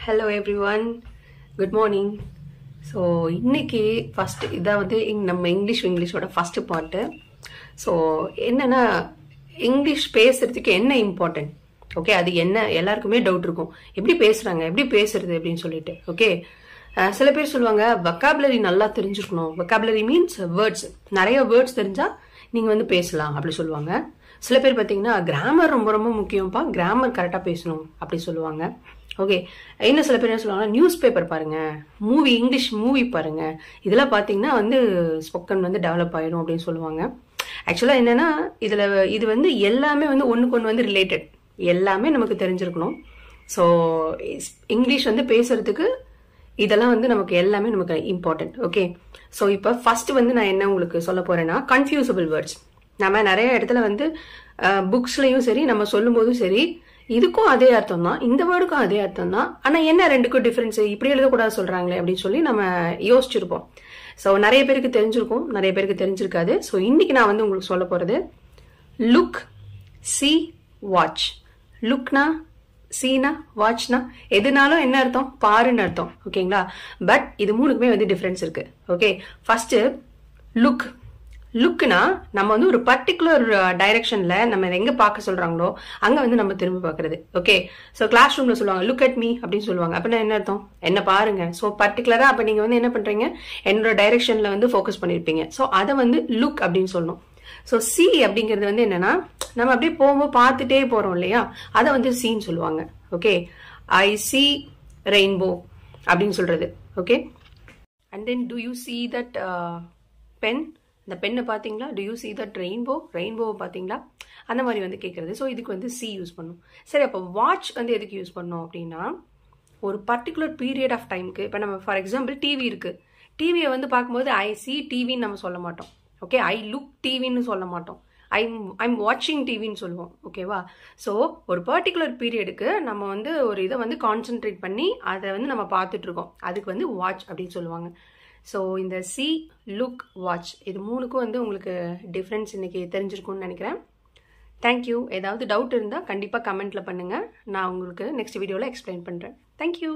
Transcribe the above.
Hello everyone, good morning. So இன்னைக்கு first இதான் வந்து நம்ம இங்கிலீஷோட ஃபர்ஸ்ட் பார்ட். ஸோ என்னன்னா இங்கிலீஷ் பேசுறதுக்கு என்ன இம்பார்ட்டன்ட், ஓகே, அது என்ன எல்லாருக்குமே டவுட் இருக்கும். எப்படி பேசுறாங்க, எப்படி பேசுறது அப்படின்னு சொல்லிட்டு. ஓகே, சில பேர் சொல்லுவாங்க வொக்காபுலரி நல்லா தெரிஞ்சிருக்கணும். வொக்காபுலரி மீன்ஸ் வேர்ட்ஸ், நிறைய வேர்ட்ஸ் தெரிஞ்சா நீங்க வந்து பேசலாம் அப்படி சொல்லுவாங்க. சில பேர் பார்த்தீங்கன்னா கிராமர் ரொம்ப ரொம்ப முக்கியம்ப்பா, கிராமர் கரெக்டாக பேசணும் அப்படி சொல்லுவாங்க. ஓகே, இன்னும் சில பேர் என்ன சொல்லுவாங்க, நியூஸ் பேப்பர் பாருங்க, மூவி, இங்கிலீஷ் மூவி பாருங்க, இதெல்லாம் பார்த்தீங்கன்னா வந்து ஸ்போக்கன் வந்து டெவலப் ஆயிடும் அப்படின்னு சொல்லுவாங்க. ஆக்சுவலாக என்னன்னா இது வந்து எல்லாமே வந்து ஒன்றுக்கு ஒன்று வந்து ரிலேட்டட், எல்லாமே நமக்கு தெரிஞ்சிருக்கணும். ஸோ இங்கிலீஷ் வந்து பேசுறதுக்கு இதெல்லாம் வந்து நமக்கு எல்லாமே நமக்கு இம்பார்ட்டன்ட். ஓகே, ஸோ இப்போ ஃபர்ஸ்ட் வந்து நான் என்ன உங்களுக்கு சொல்ல போறேன்னா, கன்ஃபியூசபிள் வேர்ட்ஸ். நம்ம நிறைய இடத்துல வந்து புக்ஸ்லயும் சரி, நம்ம சொல்லும் போதும் சரி, இதுக்கும் அதே அர்த்தம் தான், இந்த வேர்டுக்கும் அதே அர்த்தம் தான், ஆனா என்ன ரெண்டுக்கும் டிஃபரன்ஸ், இப்படி எழுதக்கூடாது சொல்றாங்களே அப்படின்னு சொல்லி நம்ம யோசிச்சிருப்போம். ஸோ நிறைய பேருக்கு தெரிஞ்சிருக்கும், நிறைய பேருக்கு தெரிஞ்சிருக்காது. ஸோ இன்னைக்கு நான் வந்து உங்களுக்கு சொல்ல போறது லுக், சி, வாட்ச். லுக்னா, சீனா, வாட்ச்னா எதுனாலும் என்ன அர்த்தம், பாருன்னு அர்த்தம். ஓகேங்களா, பட் இது மூணுக்குமே வந்து டிஃபரன்ஸ் இருக்கு. Okay, first look. லுக்னா நம்ம வந்து ஒரு பர்டிகுலர் டைரக்ஷன்ல நம்ம எங்க பார்க்க சொல்றாங்களோ அங்க வந்து நம்ம திரும்பி பாக்குறது. ஓகே, சோ கிளாஸ் ரூம்ல சொல்லுவாங்க லுக் அட் மீ அப்படின்னு சொல்லுவாங்க. அப்படின்னா என்ன அர்த்தம், என்ன பாருங்க. சோ பர்டிகுலரா அப்ப நீங்க வந்து என்ன பண்றீங்க, என்னோட டைரக்ஷன்ல வந்து ஃபோக்கஸ் பண்ணிருப்பீங்க. சோ அதை வந்து லுக் அப்படின்னு சொல்லணும். சோ சி அப்படிங்கிறது வந்து என்னன்னா, நம்ம அப்படியே போகும்போது பார்த்துட்டே போறோம் இல்லையா, அதை வந்து சீன்னு சொல்லுவாங்க. ஓகே, ஐ சி ரெயின்போ அப்படின்னு சொல்றது. Okay, and then do you see that pen, இந்த பெண்ணை பார்த்தீங்களா, do you see that rainbow, ரெயின்போவை பார்த்தீங்களா, அந்த மாதிரி வந்து கேட்கறது. ஸோ இதுக்கு வந்து சி யூஸ் பண்ணும். சரி, அப்போ வாட்ச் வந்து எதுக்கு யூஸ் பண்ணோம் அப்படின்னா, ஒரு பர்டிகுலர் பீரியட் ஆஃப் டைமுக்கு. இப்போ நம்ம ஃபார் எக்ஸாம்பிள் டிவி இருக்கு, டிவியை வந்து பார்க்கும்போது ஐ சி டிவின்னு நம்ம சொல்ல மாட்டோம். ஓகே, ஐ லுக் டிவின்னு சொல்ல மாட்டோம், ஐம் வாட்சிங் டிவின்னு சொல்லுவோம். ஓகேவா, ஸோ ஒரு பர்டிகுலர் பீரியடுக்கு நம்ம வந்து ஒரு இதை வந்து கான்சென்ட்ரேட் பண்ணி அதை வந்து நம்ம பார்த்துட்டு இருக்கோம், அதுக்கு வந்து வாட்ச் அப்படின்னு சொல்லுவாங்க. ஸோ இந்த சி, லுக், வாட்ச் இது மூணுக்கும் வந்து உங்களுக்கு டிஃப்ரென்ஸ் இன்னைக்கு தெரிஞ்சிருக்கும்னு நினைக்கிறேன். தேங்க்யூ. ஏதாவது டவுட் இருந்தால் கண்டிப்பாக கமெண்ட்ல பண்ணுங்க, நான் உங்களுக்கு நெக்ஸ்ட் வீடியோவில் எக்ஸ்பிளைன் பண்ணுறேன். தேங்க்யூ.